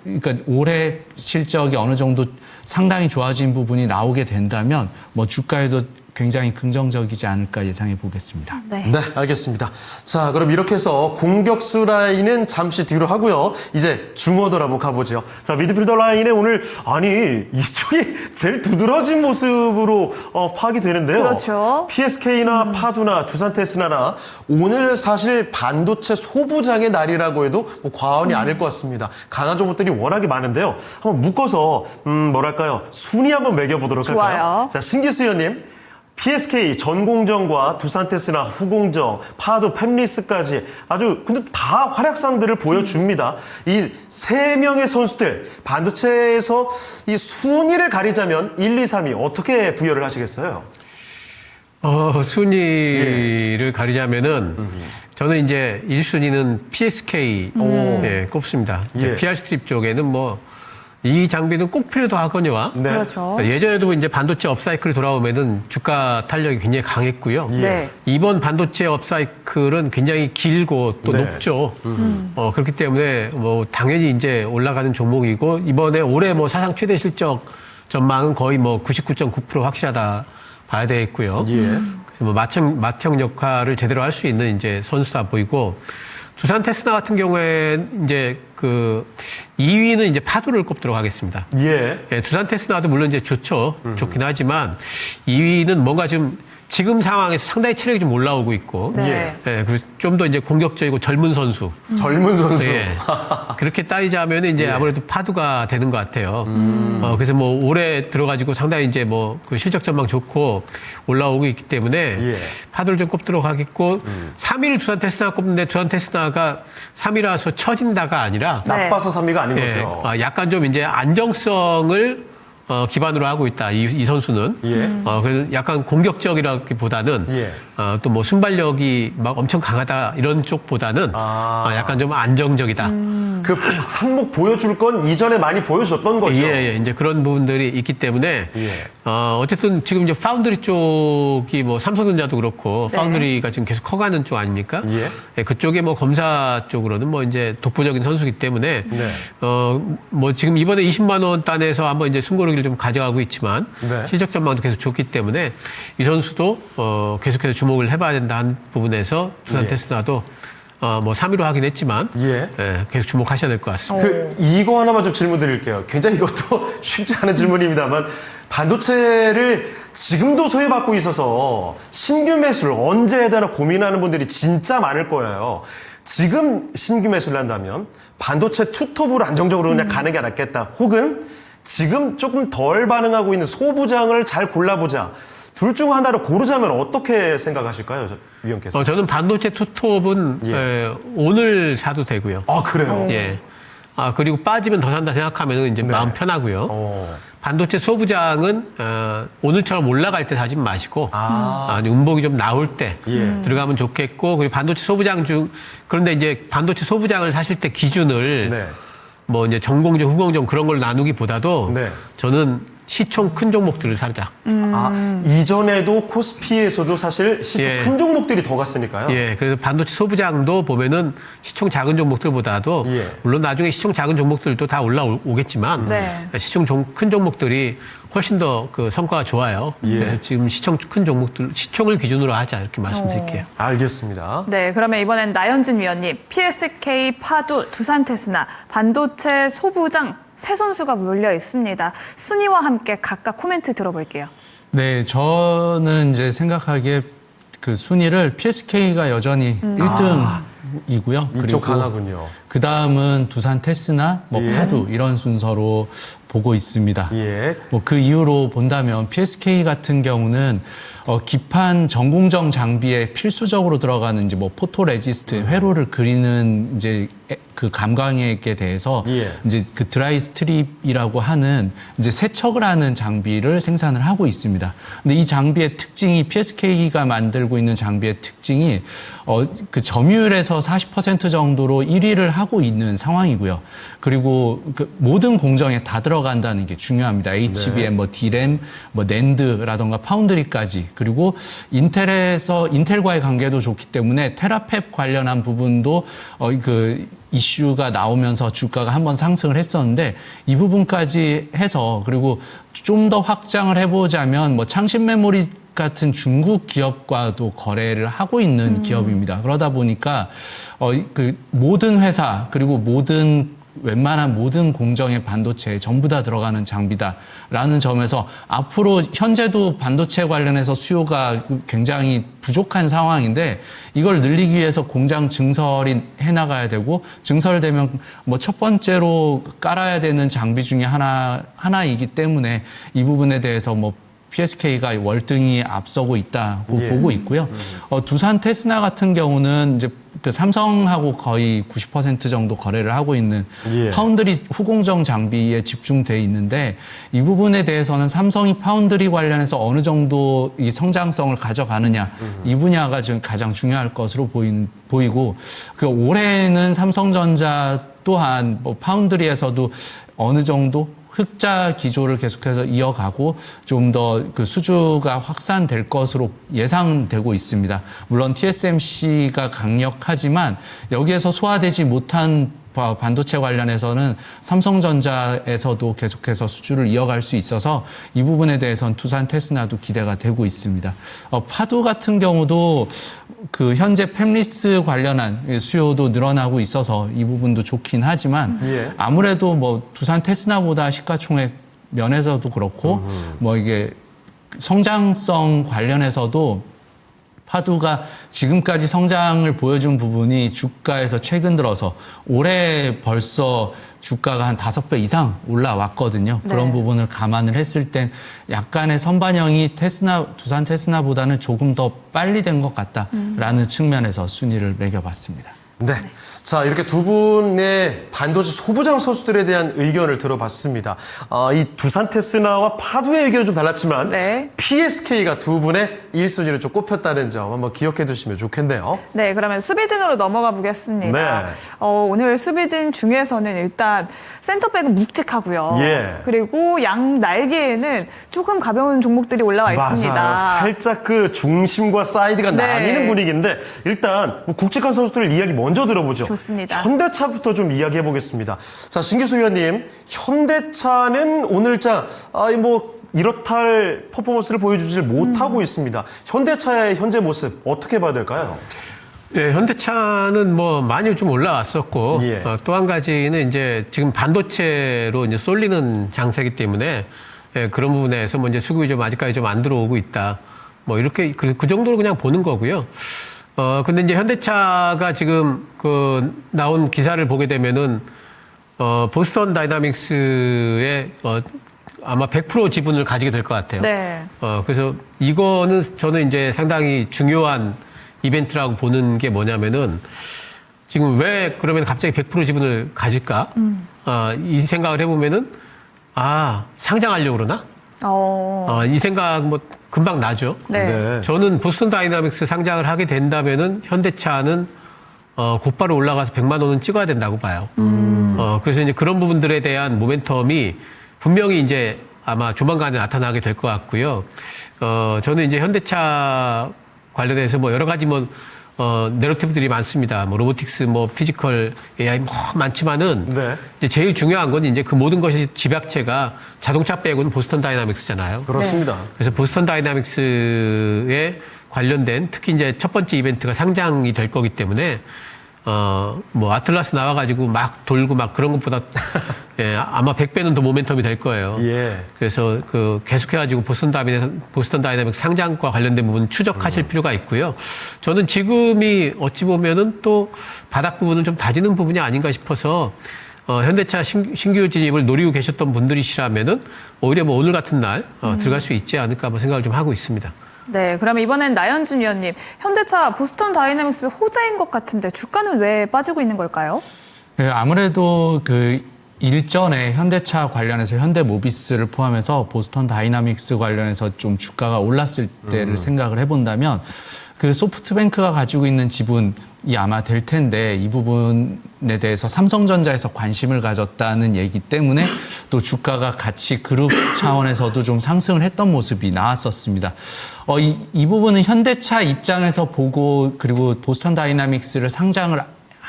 그러니까 올해 실적이 어느 정도 상당히 좋아진 부분이 나오게 된다면 뭐 주가에도 굉장히 긍정적이지 않을까 예상해 보겠습니다. 네, 알겠습니다. 자, 그럼 이렇게 해서 공격수 라인은 잠시 뒤로 하고요. 이제 중어들 한번 가보죠. 자, 미드필더 라인에 오늘 이쪽이 제일 두드러진 모습으로 파악이 되는데요. 그렇죠. PSK나 파두나 두산테스나나 오늘 사실 반도체 소부장의 날이라고 해도 뭐 과언이 아닐 것 같습니다. 강한 종목들이 워낙에 많은데요. 한번 묶어서 순위 한번 매겨보도록 할까요? 자, 신기수 의원님. PSK 전공정과 두산테스나 후공정, 파도, 팹리스까지 아주 근데 다 활약상들을 보여줍니다. 이 세 명의 선수들 반도체에서 이 순위를 가리자면 1, 2, 3위 어떻게 부여를 하시겠어요? 순위를 가리자면은 저는 이제 1순위는 PSK 꼽습니다. PR 스트립 쪽에는 뭐 이 장비는 꼭 필요도 하거니와 그렇죠. 예전에도 이제 반도체 업사이클이 돌아오면은 주가 탄력이 굉장히 강했고요. 이번 반도체 업사이클은 굉장히 길고 또 높죠. 그렇기 때문에 뭐 당연히 이제 올라가는 종목이고 이번에 올해 뭐 사상 최대 실적 전망은 거의 뭐 99.9% 확실하다 봐야 되겠고요. 그래서 뭐 마청 역할을 제대로 할 수 있는 이제 선수다 보이고. 두산 테스나 같은 경우에 이제 그 2위는 이제 파도를 꼽도록 하겠습니다. 두산 테스나도 물론 이제 좋긴 하지만 2위는 뭔가 좀 지금 상황에서 상당히 체력이 좀 올라오고 있고, 그리고 좀 더 이제 공격적이고 젊은 선수. 그렇게 따지자면 이제 아무래도 파두가 되는 것 같아요. 그래서 뭐 올해 들어가지고 상당히 이제 뭐 그 실적 전망 좋고 올라오고 있기 때문에 파두를 좀 꼽도록 하겠고, 3위를 두산 테스나 꼽는데 두산 테스나가 3위라서 처진다가 아니라 나빠서 3위가 아닌 거죠. 약간 좀 이제 안정성을 기반으로 하고 있다. 이 선수는. 그래서 약간 공격적이라기보다는 또 뭐 순발력이 막 엄청 강하다 이런 쪽보다는 약간 좀 안정적이다. 그 항목 보여줄 건 이전에 많이 보여줬던 거죠. 이제 그런 부분들이 있기 때문에 어쨌든 지금 이제 파운드리 쪽이 뭐 삼성전자도 그렇고 파운드리가 지금 계속 커가는 쪽 아닙니까? 그쪽에 뭐 검사 쪽으로는 뭐 이제 독보적인 선수이기 때문에 뭐 지금 이번에 20만 원 단에서 한번 이제 승고르기를 좀 가져가고 있지만 실적 전망도 계속 좋기 때문에 이 선수도 계속해서 주목을 해봐야 된다는 부분에서 두산 테스나도 뭐 3위로 하긴 했지만 예. 계속 주목하셔야 될 것 같습니다. 이거 하나만 좀 질문 드릴게요. 굉장히 이것도 쉽지 않은 질문입니다만 반도체를 지금도 소외받고 있어서 신규 매수를 언제 해야 되나 고민하는 분들이 진짜 많을 거예요. 지금 신규 매수를 한다면 반도체 투톱으로 안정적으로 그냥 가는 게 낫겠다. 혹은 지금 조금 덜 반응하고 있는 소부장을 잘 골라보자. 둘 중 하나를 고르자면 어떻게 생각하실까요, 위원께서? 저는 반도체 투톱은 오늘 사도 되고요. 아, 그래요? 예. 그리고 빠지면 더 산다 생각하면 이제 네. 마음 편하고요. 반도체 소부장은 오늘처럼 올라갈 때 사지 마시고 이제 음봉이 좀 나올 때 들어가면 좋겠고, 그리고 반도체 소부장 그런데 이제 반도체 소부장을 사실 때 기준을 네. 뭐 이제 전공정, 후공정 그런 걸 나누기보다도 네. 저는 시총 큰 종목들을 사자. 이전에도 코스피에서도 사실 시총 예. 큰 종목들이 더 갔으니까요. 예, 그래서 반도체 소부장도 보면은 시총 작은 종목들보다도 예. 물론 나중에 시총 작은 종목들도 다 올라오겠지만 네. 시총 큰 종목들이 훨씬 더 그 성과가 좋아요. 예. 그래서 지금 시총 큰 종목들 시총을 기준으로 하자 이렇게 말씀드릴게요. 알겠습니다. 네, 그러면 이번엔 나연진 위원님, PSK, 파두, 두산테스나, 반도체 소부장 세 선수가 몰려 있습니다. 순위와 함께 각각 코멘트 들어볼게요. 네, 저는 이제 생각하기에 그 순위를 PSK가 여전히 1등이고요. 이쪽 강하군요. 그 다음은 두산 테스나, 뭐 예. 파두 이런 순서로 보고 있습니다. 예. 뭐 그 이유로 본다면 PSK 같은 경우는 기판 전공정 장비에 필수적으로 들어가는 이제 뭐 포토레지스트 회로를 그리는 이제 그 감광액에 대해서 예. 이제 그 드라이 스트립이라고 하는 이제 세척을 하는 장비를 생산을 하고 있습니다. 근데 이 장비의 특징이 PSK가 만들고 있는 장비의 특징이 그 점유율에서 40% 정도로 1위를 하고 있는 상황이고요. 그리고 그 모든 공정에 다 들어간다는 게 중요합니다. HBM, 뭐 D램, 뭐 낸드라던가 파운드리까지. 그리고 인텔과의 관계도 좋기 때문에 테라펩 관련한 부분도 그 이슈가 나오면서 주가가 한번 상승을 했었는데 이 부분까지 해서, 그리고 좀 더 확장을 해보자면 뭐 창신 메모리 같은 중국 기업과도 거래를 하고 있는 기업입니다. 그러다 보니까 그 모든 회사 그리고 웬만한 모든 공정의 반도체에 전부 다 들어가는 장비다라는 점에서 앞으로 현재도 반도체 관련해서 수요가 굉장히 부족한 상황인데 이걸 늘리기 위해서 공장 증설이 해나가야 되고, 증설되면 뭐 첫 번째로 깔아야 되는 장비 중에 하나이기 때문에 이 부분에 대해서 뭐 PSK가 월등히 앞서고 있다고 보고 있고요. 두산 테스나 같은 경우는 이제 그 삼성하고 거의 90% 정도 거래를 하고 있는 파운드리 후공정 장비에 집중돼 있는데, 이 부분에 대해서는 삼성이 파운드리 관련해서 어느 정도 이 성장성을 가져가느냐, 이 분야가 지금 가장 중요할 것으로 보이고, 그 올해는 삼성전자 또한 뭐 파운드리에서도 어느 정도 흑자 기조를 계속해서 이어가고 좀 더 그 수주가 확산될 것으로 예상되고 있습니다. 물론 TSMC가 강력하지만 여기에서 소화되지 못한 반도체 관련해서는 삼성전자에서도 계속해서 수주를 이어갈 수 있어서 이 부분에 대해서는 두산 테스나도 기대가 되고 있습니다. 파두 같은 경우도 그 현재 팹리스 관련한 수요도 늘어나고 있어서 이 부분도 좋긴 하지만 아무래도 뭐 두산 테스나보다 시가총액 면에서도 그렇고 뭐 이게 성장성 관련해서도 파두가 지금까지 성장을 보여준 부분이 주가에서 최근 들어서 올해 벌써 주가가 한 5배 이상 올라왔거든요. 네. 그런 부분을 감안을 했을 땐 약간의 선반영이 두산 테스나보다는 조금 더 빨리 된 것 같다라는 측면에서 순위를 매겨봤습니다. 네. 자, 이렇게 두 분의 반도체 소부장 선수들에 대한 의견을 들어봤습니다. 이 두산 테스나와 파두의 의견은 좀 달랐지만 네. PSK가 두 분의 1순위를 좀 꼽혔다는 점 한번 기억해 두시면 좋겠네요. 네, 그러면 수비진으로 넘어가 보겠습니다. 네. 오늘 수비진 중에서는 일단 센터백은 묵직하고요. 예. 그리고 양 날개에는 조금 가벼운 종목들이 올라와 있습니다. 맞아요. 살짝 그 중심과 사이드가 네. 나뉘는 분위기인데 일단 뭐 굵직한 선수들 이야기 먼저 들어보죠. 좋습니다. 현대차부터 좀 이야기해 보겠습니다. 자, 신기수 위원님, 현대차는 오늘자 뭐 이렇다 할 퍼포먼스를 보여주질 못하고 있습니다. 현대차의 현재 모습 어떻게 봐야 될까요? 예, 현대차는 뭐 많이 좀 올라왔었고, 예. 또 한 가지는 이제 지금 반도체로 이제 쏠리는 장세기 때문에 예, 그런 부분에서 뭐 이제 수급이 좀 아직까지 좀 안 들어오고 있다. 뭐 이렇게 그 정도로 그냥 보는 거고요. 근데 이제 현대차가 지금 그 나온 기사를 보게 되면은 보스턴 다이나믹스의 아마 100% 지분을 가지게 될 것 같아요. 네. 그래서 이거는 저는 이제 상당히 중요한 이벤트라고 보는 게 뭐냐면은 지금 왜 그러면 갑자기 100% 지분을 가질까? 이 생각을 해보면은 상장하려고 그러나? 이 생각 뭐 금방 나죠. 네. 저는 보스턴 다이나믹스 상장을 하게 된다면은 현대차는 곧바로 올라가서 100만 원은 찍어야 된다고 봐요. 그래서 이제 그런 부분들에 대한 모멘텀이 분명히 이제 아마 조만간에 나타나게 될 것 같고요. 저는 이제 현대차 관련해서 뭐 여러 가지 내러티브들이 많습니다. 뭐 로보틱스, 뭐 피지컬 AI 뭐 많지만은 네. 이제 제일 중요한 건 이제 그 모든 것이 집약체가 자동차 빼고는 보스턴 다이나믹스잖아요. 그렇습니다. 그래서 보스턴 다이나믹스에 관련된 특히 이제 첫 번째 이벤트가 상장이 될 거기 때문에 뭐 아틀라스 나와가지고 막 돌고 막 그런 것보다 예, 아마 100배는 더 모멘텀이 될 거예요. 예. 그래서 계속해가지고 보스턴 다이나믹스 상장과 관련된 부분 추적하실 필요가 있고요. 저는 지금이 어찌 보면은 또 바닥 부분을 좀 다지는 부분이 아닌가 싶어서 현대차 신규 진입을 노리고 계셨던 분들이시라면은 오히려 뭐 오늘 같은 날 들어갈 수 있지 않을까 뭐 생각을 좀 하고 있습니다. 네, 그러면 이번엔 나연준 위원님, 현대차 보스턴 다이내믹스 호재인 것 같은데 주가는 왜 빠지고 있는 걸까요? 네, 아무래도 그 일전에 현대차 관련해서 현대모비스를 포함해서 보스턴 다이나믹스 관련해서 좀 주가가 올랐을 때를 생각을 해본다면 그 소프트뱅크가 가지고 있는 지분이 아마 될 텐데 이 부분에 대해서 삼성전자에서 관심을 가졌다는 얘기 때문에 또 주가가 같이 그룹 차원에서도 좀 상승을 했던 모습이 나왔었습니다. 이 부분은 현대차 입장에서 보고 그리고 보스턴 다이나믹스를 상장을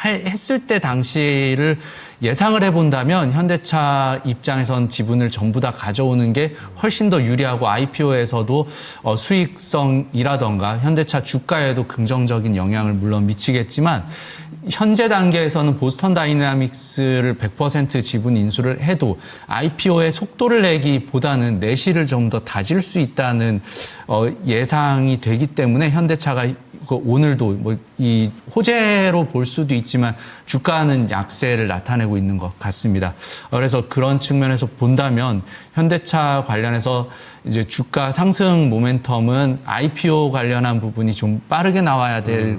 했을 때 당시를 예상을 해본다면 현대차 입장에선 지분을 전부 다 가져오는 게 훨씬 더 유리하고 IPO에서도 수익성이라던가 현대차 주가에도 긍정적인 영향을 물론 미치겠지만 현재 단계에서는 보스턴 다이나믹스를 100% 지분 인수를 해도 IPO의 속도를 내기보다는 내실을 좀 더 다질 수 있다는 예상이 되기 때문에 현대차가 오늘도 뭐 이 호재로 볼 수도 있지만 주가는 약세를 나타내고 있는 것 같습니다. 그래서 그런 측면에서 본다면 현대차 관련해서 이제 주가 상승 모멘텀은 IPO 관련한 부분이 좀 빠르게 나와야 될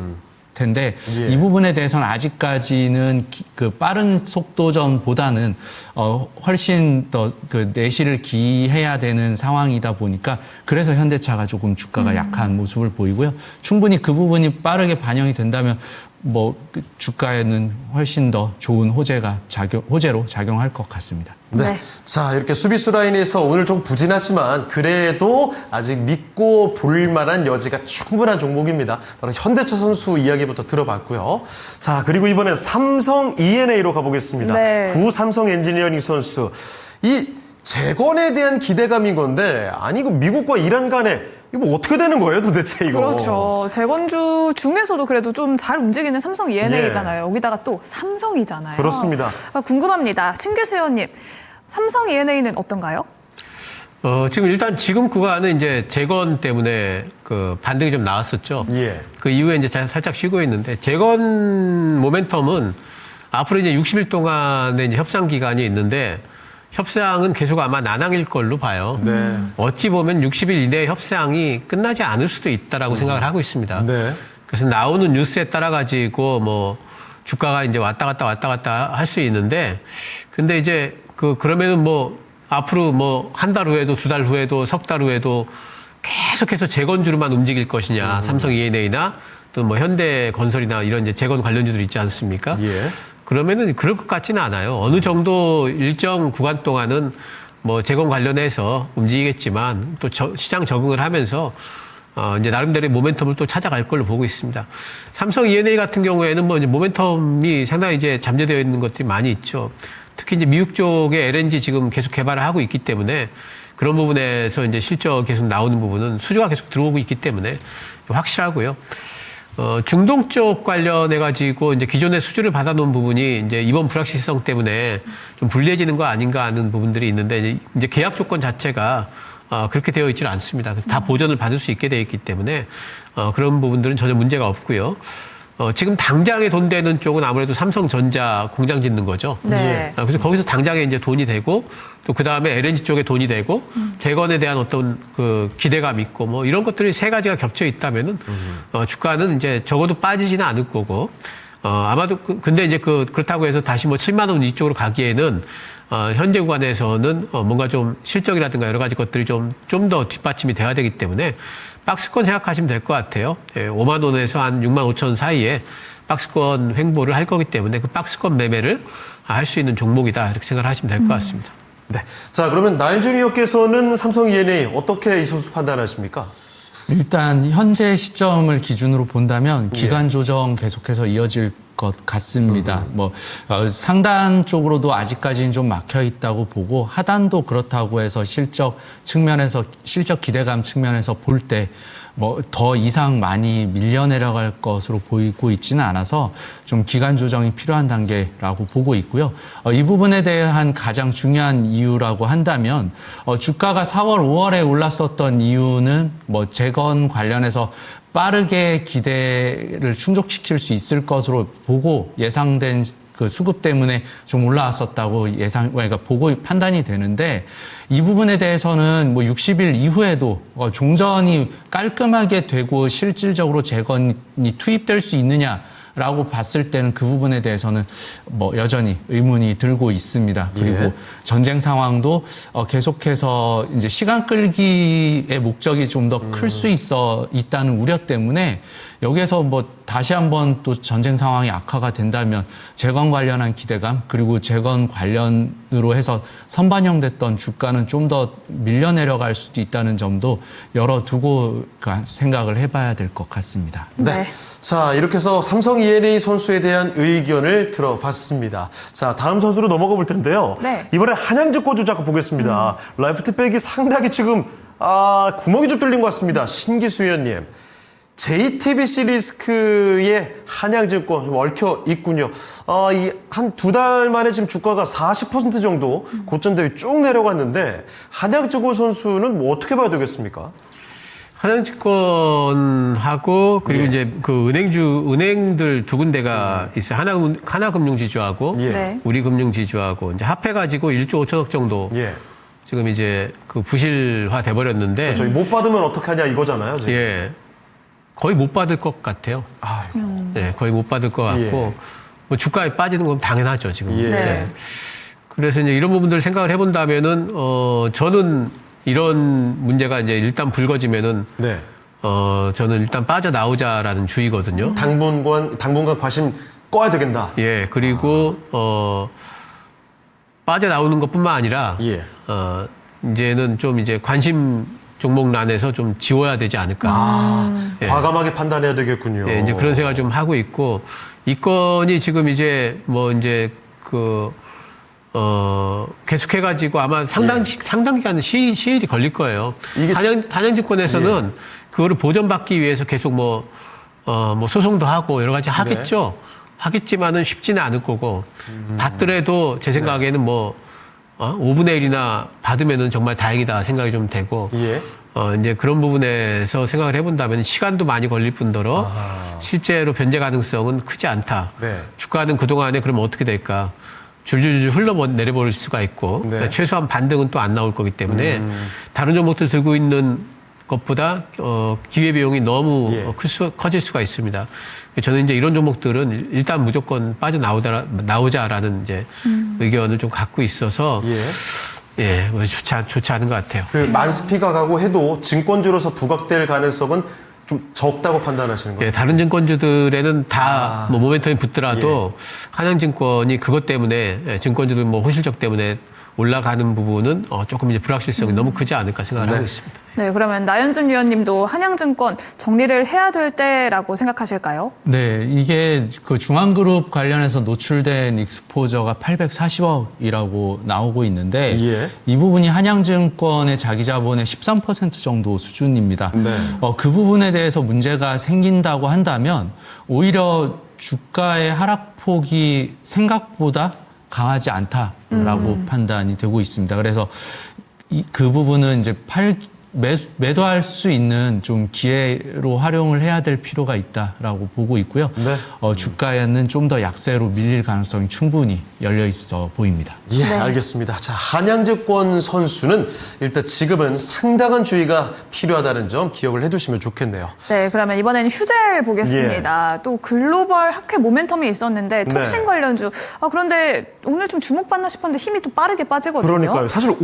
텐데 예. 이 부분에 대해서는 아직까지는 그 빠른 속도전보다는 훨씬 더 그 내실을 기해야 되는 상황이다 보니까 그래서 현대차가 조금 주가가 약한 모습을 보이고요. 충분히 그 부분이 빠르게 반영이 된다면 뭐 주가에는 훨씬 더 좋은 호재로 작용할 것 같습니다. 네. 네. 자, 이렇게 수비수 라인에서 오늘 좀 부진하지만 그래도 아직 믿고 볼 만한 여지가 충분한 종목입니다. 바로 현대차 선수 이야기부터 들어봤고요. 자, 그리고 이번엔 삼성 E&A로 가보겠습니다. 네. 구 삼성 엔지니어링 선수. 이 재건에 대한 기대감인 건데, 아니, 이거 미국과 이란 간에 이거 뭐 어떻게 되는 거예요, 도대체 이거? 그렇죠. 재건주 중에서도 그래도 좀 잘 움직이는 삼성 E&A잖아요. 여기다가 또 삼성이잖아요. 그렇습니다. 궁금합니다. 신기수 의원님, 삼성 E&A는 어떤가요? 지금 일단 지금 구간은 이제 재건 때문에 그 반등이 좀 나왔었죠. 예. 그 이후에 이제 살짝 쉬고 있는데 재건 모멘텀은 앞으로 이제 60일 동안의 이제 협상 기간이 있는데 협상은 계속 아마 난항일 걸로 봐요. 네. 어찌 보면 60일 이내에 협상이 끝나지 않을 수도 있다라고 생각을 하고 있습니다. 네. 그래서 나오는 뉴스에 따라 가지고 뭐 주가가 이제 왔다 갔다 할 수 있는데 근데 이제 그러면은 뭐 앞으로 뭐 한 달 후에도 두 달 후에도 석 달 후에도 계속해서 재건주로만 움직일 것이냐. 삼성 E&A나 또 뭐 현대건설이나 이런 이제 재건 관련주들 있지 않습니까? 예. 그러면은 그럴 것 같지는 않아요. 어느 정도 일정 구간 동안은 뭐 재건 관련해서 움직이겠지만 또 시장 적응을 하면서 이제 나름대로의 모멘텀을 또 찾아갈 걸로 보고 있습니다. 삼성 E&A 같은 경우에는 뭐 이제 모멘텀이 상당히 이제 잠재되어 있는 것들이 많이 있죠. 특히 이제 미국 쪽에 LNG 지금 계속 개발을 하고 있기 때문에 그런 부분에서 이제 실적 계속 나오는 부분은 수주가 계속 들어오고 있기 때문에 확실하고요. 중동 쪽 관련해가지고 이제 기존의 수주를 받아놓은 부분이 이제 이번 불확실성 때문에 좀 불리해지는 거 아닌가 하는 부분들이 있는데 이제 계약 조건 자체가 그렇게 되어 있지는 않습니다. 그래서 다 보전을 받을 수 있게 되어 있기 때문에 그런 부분들은 전혀 문제가 없고요. 지금 당장에 돈 되는 쪽은 아무래도 삼성전자 공장 짓는 거죠. 네. 그래서 거기서 당장에 이제 돈이 되고 또 그 다음에 LNG 쪽에 돈이 되고 재건에 대한 어떤 그 기대감 있고 뭐 이런 것들이 세 가지가 겹쳐 있다면은 주가는 이제 적어도 빠지지는 않을 거고 아마도 근데 이제 그렇다고 해서 다시 뭐 7만 원 이쪽으로 가기에는 현재 구간에서는 뭔가 좀 실적이라든가 여러 가지 것들이 좀 더 뒷받침이 돼야 되기 때문에 박스권 생각하시면 될 것 같아요. 5만 원에서 한 6만 5천 사이에 박스권 횡보를 할 거기 때문에 그 박스권 매매를 할 수 있는 종목이다 이렇게 생각을 하시면 될 것 같습니다. 네. 자, 그러면 나인준 의원께서는 삼성 E&A 어떻게 이 선수 판단하십니까? 일단 현재 시점을 기준으로 본다면 기간 조정 계속해서 이어질 것 같습니다. 상단 쪽으로도 아직까지는 좀 막혀 있다고 보고 하단도 그렇다고 해서 실적 기대감 측면에서 볼 때 더 이상 많이 밀려 내려갈 것으로 보이고 있지는 않아서 좀 기간 조정이 필요한 단계라고 보고 있고요. 이 부분에 대한 가장 중요한 이유라고 한다면 주가가 4월, 5월에 올랐었던 이유는 재건 관련해서 빠르게 기대를 충족시킬 수 있을 것으로 보고 예상된 그 수급 때문에 좀 올라왔었다고 그러니까 보고 판단이 되는데 이 부분에 대해서는 60일 이후에도 종전이 깔끔하게 되고 실질적으로 재건이 투입될 수 있느냐라고 봤을 때는 그 부분에 대해서는 여전히 의문이 들고 있습니다. 그리고 전쟁 상황도 계속해서 이제 시간 끌기의 목적이 좀 더 클 수 있다는 우려 때문에 여기에서 다시 한번 또 전쟁 상황이 악화가 된다면 재건 관련한 기대감 그리고 재건 관련으로 해서 선반영됐던 주가는 좀 더 밀려 내려갈 수도 있다는 점도 열어두고 생각을 해봐야 될 것 같습니다. 네. 자, 이렇게 해서 삼성 E&A 선수에 대한 의견을 들어봤습니다. 자, 다음 선수로 넘어가 볼 텐데요. 네. 이번에 한양증권 조작 보겠습니다. 라이프트백이 상당히 지금 구멍이 좀 뚫린 것 같습니다. 신기수 의원님. JTBC 리스크의 한양증권 좀 얽혀 있군요. 한 두 달 만에 지금 주가가 40% 정도 고점 대비 쭉 내려갔는데 한양증권 선수는 어떻게 봐야 되겠습니까? 한양증권하고 그리고 이제 그 은행들 두 군데가 있어요. 하나금융지주하고 네. 우리금융지주하고 이제 합해가지고 1조 5천억 정도 지금 이제 그 부실화 돼버렸는데 저희 못 받으면 어떡하냐 이거잖아요. 지금. 예. 거의 못 받을 것 같아요. 네, 거의 못 받을 것 같고 주가에 빠지는 건 당연하죠 지금. 네. 그래서 이제 이런 부분들을 생각을 해본다면은 저는 이런 문제가 이제 일단 불거지면은 저는 일단 빠져나오자라는 주의거든요. 당분간 과심 꺼야 되겠다. 예, 그리고 빠져나오는 것뿐만 아니라 이제는 좀 이제 관심 종목란에서 좀 지워야 되지 않을까. 과감하게 판단해야 되겠군요. 예, 이제 그런 생각을 좀 하고 있고, 이 건이 지금 이제 계속해가지고 아마 상당 기간 시일이 걸릴 거예요. 한양증권에서는 그거를 보전받기 위해서 계속 소송도 하고 여러 가지 하겠죠. 하겠지만은 쉽지는 않을 거고, 받더라도 제 생각에는 5분의 1이나 받으면은 정말 다행이다 생각이 좀 되고, 이제 그런 부분에서 생각을 해본다면 시간도 많이 걸릴 뿐더러 실제로 변제 가능성은 크지 않다. 주가는 그동안에 그러면 어떻게 될까? 줄줄줄 흘러내려버릴 수가 있고, 최소한 반등은 또 안 나올 거기 때문에 다른 종목들 들고 있는 것보다 기회비용이 너무 커질 수가 있습니다. 저는 이제 이런 종목들은 일단 무조건 빠져나오자라는 이제 의견을 좀 갖고 있어서 좋지 않은 것 같아요. 그 만스피가 가고 해도 증권주로서 부각될 가능성은 좀 적다고 판단하시는 거예요? 다른 증권주들에는 다 모멘텀이 붙더라도 한양증권이 그것 때문에 증권주들 호실적 때문에 올라가는 부분은 조금 이제 불확실성이 너무 크지 않을까 생각을 하고 있습니다. 네, 그러면 나연준 위원님도 한양증권 정리를 해야 될 때라고 생각하실까요? 네, 이게 그 중앙그룹 관련해서 노출된 익스포저가 840억이라고 나오고 있는데 예. 이 부분이 한양증권의 자기 자본의 13% 정도 수준입니다. 네. 그 부분에 대해서 문제가 생긴다고 한다면 오히려 주가의 하락폭이 생각보다 강하지 않다라고 판단이 되고 있습니다. 그래서 그 부분은 이제 매도할 수 있는 좀 기회로 활용을 해야 될 필요가 있다라고 보고 있고요. 네. 주가에는 좀 더 약세로 밀릴 가능성이 충분히 열려 있어 보입니다. 예, 네. 알겠습니다. 자, 한양증권 선수는 일단 지금은 상당한 주의가 필요하다는 점 기억을 해두시면 좋겠네요. 네, 그러면 이번에는 휴젤 보겠습니다. 또 글로벌 학회 모멘텀이 있었는데 톡신 네. 관련주. 그런데 오늘 좀 주목받나 싶었는데 힘이 또 빠르게 빠지거든요. 그러니까요. 사실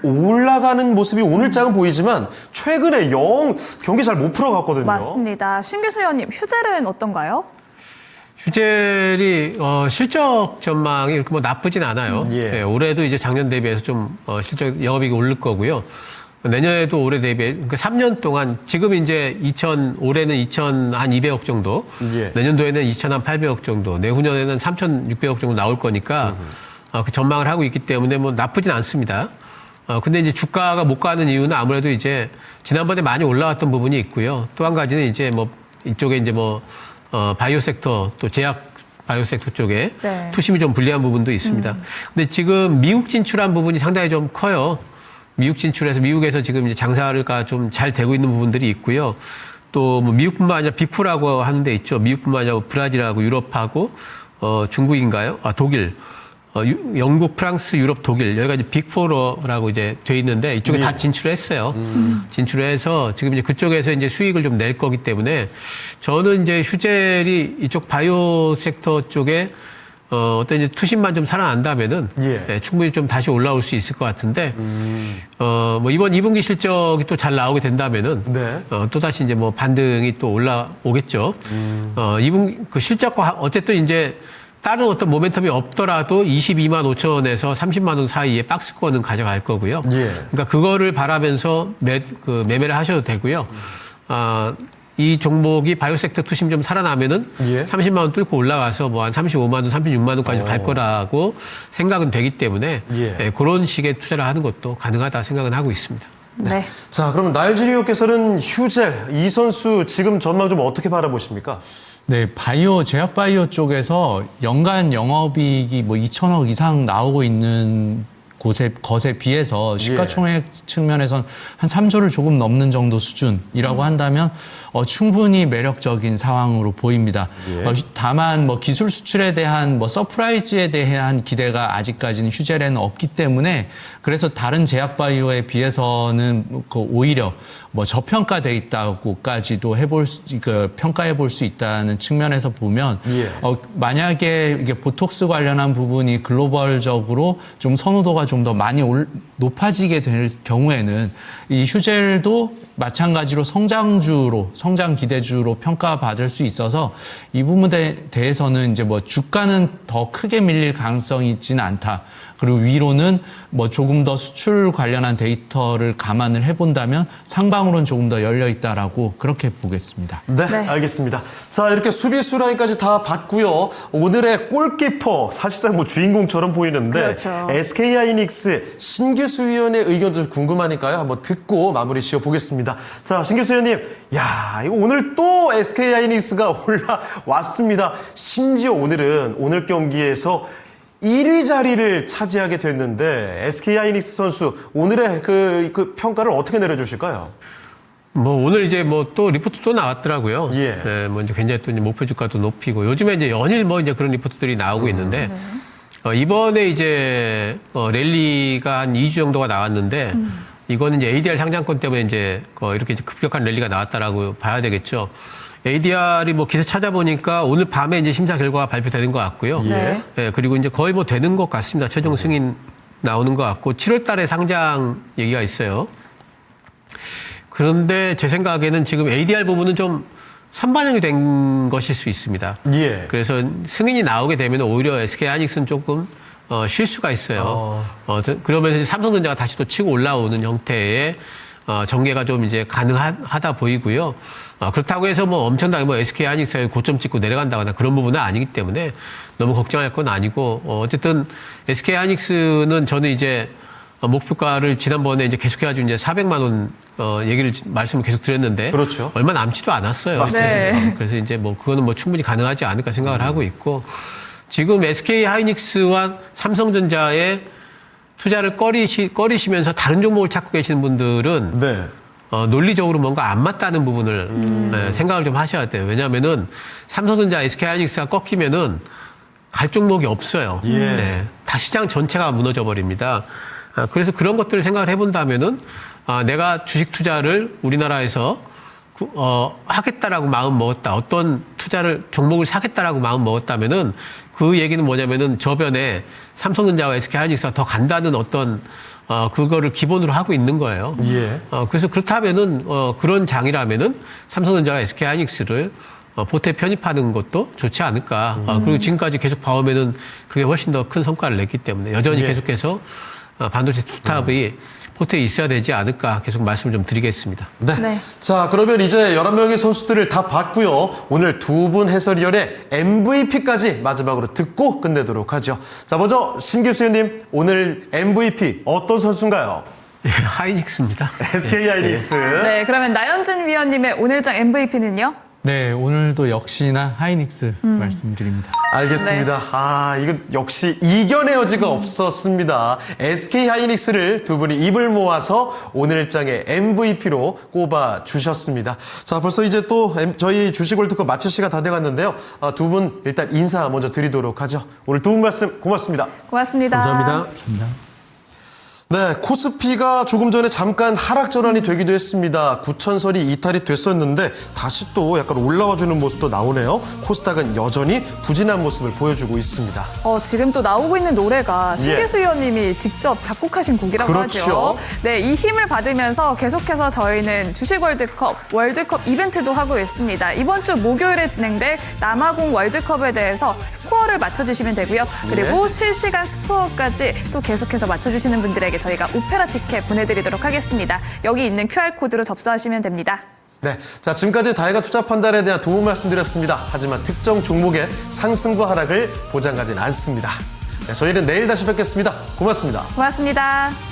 올라가는 모습이 오늘장은 보이지만 최근에 영 경기 잘 못 풀어갔거든요. 맞습니다. 신기수 의원님, 휴젤은 어떤가요? 휴젤이 실적 전망이 이렇게 뭐 나쁘진 않아요. 예. 예, 올해도 이제 작년 대비해서 좀 실적 영업이익이 오를 거고요. 내년에도 올해 대비 그러니까 3년 동안 지금 이제 올해는 2,200억 정도, 예. 내년도에는 2,800억 정도, 내후년에는 3,600억 정도 나올 거니까 그 전망을 하고 있기 때문에 뭐 나쁘진 않습니다. 근데 이제 주가가 못 가는 이유는 아무래도 이제 지난번에 많이 올라왔던 부분이 있고요. 또 한 가지는 이제 뭐 이쪽에 이제 바이오 섹터 또 제약 바이오 섹터 쪽에 네. 투심이 좀 불리한 부분도 있습니다. 근데 지금 미국 진출한 부분이 상당히 좀 커요. 미국 진출해서 미국에서 지금 이제 장사가 좀 잘 되고 있는 부분들이 있고요. 또 뭐 미국뿐만 아니라 빅4라고 하는 데 있죠. 미국뿐만 아니라 브라질하고 유럽하고 중국인가요? 독일. 영국, 프랑스, 유럽, 독일 여기가 이제 빅4라고 이제 돼 있는데 이쪽에 네. 다 진출했어요. 진출해서 지금 이제 그쪽에서 이제 수익을 좀 낼 거기 때문에 저는 이제 휴젤이 이쪽 바이오 섹터 쪽에 어떤 이제 투심만 좀 살아난다면은 예. 충분히 좀 다시 올라올 수 있을 것 같은데 뭐 이번 2분기 실적이 또 잘 나오게 된다면은 네. 또 다시 이제 뭐 반등이 또 올라오겠죠. 2분기 그 실적과 어쨌든 이제 다른 어떤 모멘텀이 없더라도 22만 5천원에서 30만 원 사이에 박스권은 가져갈 거고요. 예. 그러니까 그거를 바라면서 매매를 하셔도 되고요. 이 종목이 바이오 섹터 투심 좀 살아나면은 예. 30만 원 뚫고 올라가서 뭐 한 35만 원, 36만 원까지 갈 거라고 생각은 되기 때문에 예. 그런 식의 투자를 하는 것도 가능하다 생각은 하고 있습니다. 네. 자, 그러면 나연준 의원께서는 휴젤 이 선수 지금 전망 좀 어떻게 바라보십니까? 네, 제약 바이오 쪽에서 연간 영업이익이 뭐 2천억 이상 나오고 있는 것에 비해서 시가총액 측면에선 한 3조를 조금 넘는 정도 수준이라고 한다면 충분히 매력적인 상황으로 보입니다. 예. 다만 뭐 기술 수출에 대한 뭐 서프라이즈에 대한 기대가 아직까지는 휴젤에는 없기 때문에 그래서 다른 제약 바이오에 비해서는 오히려 뭐 저평가돼 있다고까지도 평가해 볼 수 있다는 측면에서 보면 예. 만약에 이게 보톡스 관련한 부분이 글로벌적으로 좀 선호도가 좀 더 많이 높아지게 될 경우에는 이 휴젤도 마찬가지로 성장 기대주로 평가받을 수 있어서 이 부분에 대해서는 이제 뭐 주가는 더 크게 밀릴 가능성이 있지는 않다. 그리고 위로는 뭐 조금 더 수출 관련한 데이터를 감안을 해본다면 상방으로는 조금 더 열려 있다라고 그렇게 보겠습니다. 네, 네. 알겠습니다. 자, 이렇게 수비수 라인까지 다 봤고요. 오늘의 골키퍼 사실상 뭐 주인공처럼 보이는데 그렇죠. SK하이닉스 신기수 위원의 의견도 궁금하니까요. 한번 듣고 마무리 지어 보겠습니다. 자, 신기수 위원님, 야, 이거 오늘 또 SK하이닉스가 올라왔습니다. 심지어 오늘 경기에서 1위 자리를 차지하게 됐는데 SK하이닉스 선수 오늘의 그 평가를 어떻게 내려주실까요? 뭐 오늘 이제 뭐 또 리포트 또 나왔더라고요. 예. 뭐 이제 굉장히 또 이제 목표 주가도 높이고 요즘에 이제 연일 뭐 이제 그런 리포트들이 나오고 있는데 이번에 이제 랠리가 한 2주 정도가 나왔는데 이거는 이제 ADR 상장권 때문에 이제 이렇게 급격한 랠리가 나왔다라고 봐야 되겠죠. ADR이 뭐 기사 찾아보니까 오늘 밤에 이제 심사 결과가 발표되는 것 같고요. 네. 예, 그리고 이제 거의 뭐 되는 것 같습니다. 최종 승인 나오는 것 같고 7월 달에 상장 얘기가 있어요. 그런데 제 생각에는 지금 ADR 부분은 좀 선반영이 된 것일 수 있습니다. 예. 그래서 승인이 나오게 되면 오히려 SK하이닉스는 조금 쉴 수가 있어요. 그러면서 이제 삼성전자가 다시 또 치고 올라오는 형태의 전개가 좀 이제 가능하다 보이고요. 그렇다고 해서 뭐 엄청나게 뭐 SK 하이닉스가 고점 찍고 내려간다거나 그런 부분은 아니기 때문에 너무 걱정할 건 아니고, 어쨌든 SK 하이닉스는 저는 이제 목표가를 지난번에 이제 계속해가지고 이제 400만 원 말씀을 계속 드렸는데, 그렇죠. 얼마 남지도 않았어요. 맞습니다. 네. 그래서 이제 뭐 그거는 뭐 충분히 가능하지 않을까 생각을 하고 있고, 지금 SK 하이닉스와 삼성전자의 투자를 꺼리시면서 다른 종목을 찾고 계시는 분들은 네. 논리적으로 뭔가 안 맞다는 부분을 생각을 좀 하셔야 돼요. 왜냐하면은 삼성전자, SK 하이닉스가 꺾이면은 갈 종목이 없어요. 예. 네, 다 시장 전체가 무너져 버립니다. 그래서 그런 것들을 생각을 해본다면은 내가 주식 투자를 우리나라에서 하겠다라고 마음 먹었다. 어떤 종목을 사겠다라고 마음 먹었다면은 그 얘기는 뭐냐면은 저변에 삼성전자와 SK 하이닉스가 더 간다는 어떤 그거를 기본으로 하고 있는 거예요. 예. 그래서 그렇다면은 그런 장이라면은 삼성전자가 SK 하이닉스를 보태 편입하는 것도 좋지 않을까. 그리고 지금까지 계속 봐오면은 그게 훨씬 더 큰 성과를 냈기 때문에 여전히 예. 계속해서 반도체 투탑이 포트에 있어야 되지 않을까 계속 말씀을 좀 드리겠습니다. 네. 네. 자, 그러면 이제 여러 명의 선수들을 다 봤고요. 오늘 두 분 해설위원의 MVP까지 마지막으로 듣고 끝내도록 하죠. 자, 먼저 신기수 의원님, 오늘 MVP 어떤 선수인가요? 하이닉스입니다. SK 하이닉스. 네, 그러면 나연준 위원님의 오늘장 MVP는요? 네, 오늘도 역시나 하이닉스 말씀드립니다. 알겠습니다. 네. 이건 역시 이견의 여지가 없었습니다. SK 하이닉스를 두 분이 입을 모아서 오늘장의 MVP로 꼽아 주셨습니다. 자, 벌써 이제 또 저희 주식월드컵 마칠 시간 다 돼갔는데요. 두 분 일단 인사 먼저 드리도록 하죠. 오늘 두 분 말씀 고맙습니다. 고맙습니다. 감사합니다. 감사합니다. 네, 코스피가 조금 전에 잠깐 하락 전환이 되기도 했습니다. 9천선이 이탈이 됐었는데 다시 또 약간 올라와주는 모습도 나오네요. 코스닥은 여전히 부진한 모습을 보여주고 있습니다. 지금 또 나오고 있는 노래가 신기수 위원님이 직접 작곡하신 곡이라고 그렇죠. 하죠. 네, 이 힘을 받으면서 계속해서 저희는 주식 월드컵 이벤트도 하고 있습니다. 이번 주 목요일에 진행될 남아공 월드컵에 대해서 스코어를 맞춰주시면 되고요. 그리고 실시간 스코어까지 또 계속해서 맞춰주시는 분들에게 저희가 오페라 티켓 보내드리도록 하겠습니다. 여기 있는 QR코드로 접수하시면 됩니다. 네, 자, 지금까지 다이가 투자 판단에 대한 도움 말씀드렸습니다. 하지만 특정 종목의 상승과 하락을 보장하진 않습니다. 네, 저희는 내일 다시 뵙겠습니다. 고맙습니다. 고맙습니다.